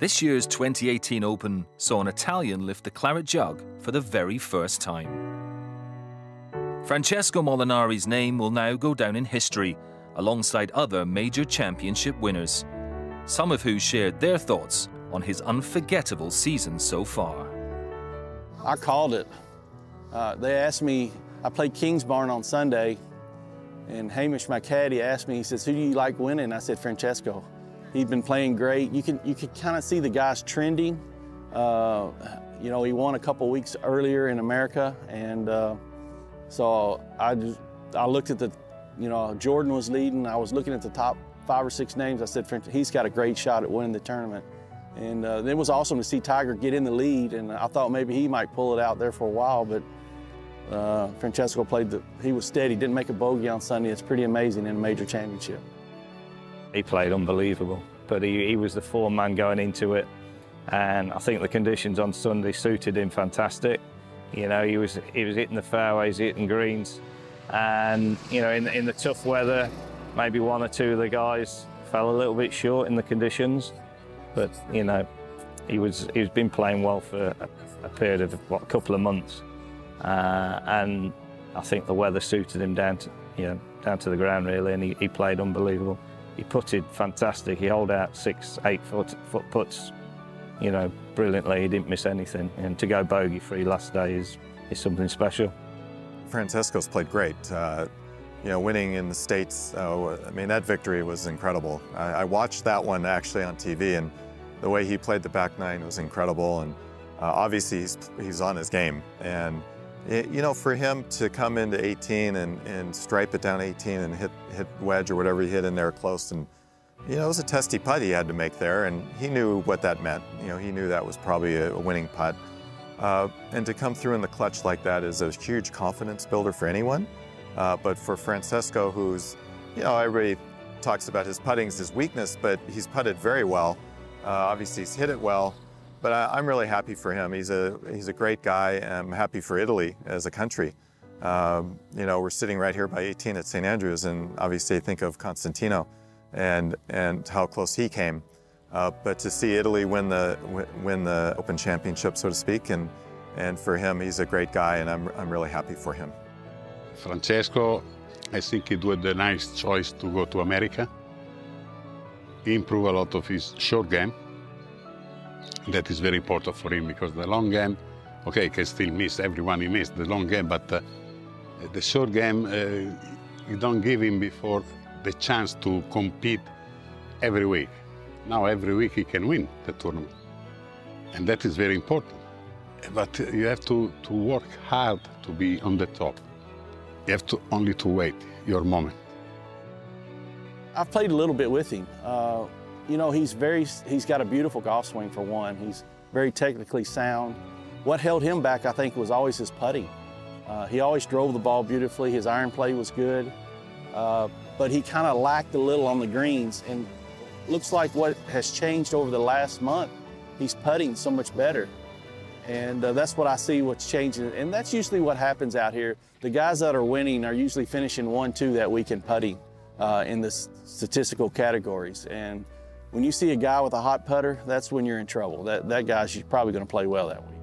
This year's 2018 Open saw an Italian lift the claret jug for the very first time. Francesco Molinari's name will now go down in history alongside other major championship winners, some of who shared their thoughts on his unforgettable season so far. I called it. They asked me, I played Kingsbarn on Sunday, and Hamish, my caddy, asked me, he says, who do you like winning? I said, Francesco. He'd been playing great. You could kind of see the guys trending. You know, he won a couple weeks earlier in America, and so I looked at the, you know, Jordan was leading. I was looking at the top 5 or 6 names. I said, he's got a great shot at winning the tournament. And it was awesome to see Tiger get in the lead, and I thought maybe he might pull it out there for a while, but Francesco he was steady, didn't make a bogey on Sunday. It's pretty amazing in a major championship. He played unbelievable, but he was the form man going into it, and I think the conditions on Sunday suited him fantastic. You know, he was hitting the fairways, hitting greens, and you know, in the tough weather, maybe 1 or 2 of the guys fell a little bit short in the conditions, but you know, he's been playing well for a period of a couple of months, and I think the weather suited him down to the ground really, and he played unbelievable. He putted fantastic. He held out 6, 8 foot putts, you know, brilliantly. He didn't miss anything, and to go bogey-free last day is something special. Francesco's played great. You know, winning in the States, I mean, that victory was incredible. I watched that one actually on TV, and the way he played the back nine was incredible, and obviously he's on his game. And you know, for him to come into 18 and stripe it down 18 and hit wedge or whatever he hit in there close, and you know, it was a testy putt he had to make there, and he knew what that meant. You know, he knew that was probably a winning putt. And to come through in the clutch like that is a huge confidence builder for anyone. But for Francesco, who's, you know, everybody talks about his putting as his weakness, but he's putted very well. Obviously, he's hit it well. But I'm really happy for him. He's a great guy. I'm happy for Italy as a country. You know, we're sitting right here by 18 at St. Andrews, and obviously think of Costantino and how close he came. But to see Italy win the Open Championship, so to speak, and for him, he's a great guy, and I'm really happy for him. Francesco, I think it was a nice choice to go to America. He improved a lot of his short game. That is very important for him, because the long game, okay, he can still miss everyone he missed, the long game, but the short game, you don't give him before the chance to compete every week. Now every week he can win the tournament, and that is very important. But you have to work hard to be on the top. You have to only wait your moment. I've played a little bit with him. You know, he's got a beautiful golf swing for one. He's very technically sound. What held him back, I think, was always his putting. He always drove the ball beautifully. His iron play was good, but he kind of lacked a little on the greens. And looks like what has changed over the last month, he's putting so much better. And that's what I see what's changing. And that's usually what happens out here. The guys that are winning are usually finishing 1, 2 that week in putting in the statistical categories. And when you see a guy with a hot putter, that's when you're in trouble. That guy's probably going to play well that week.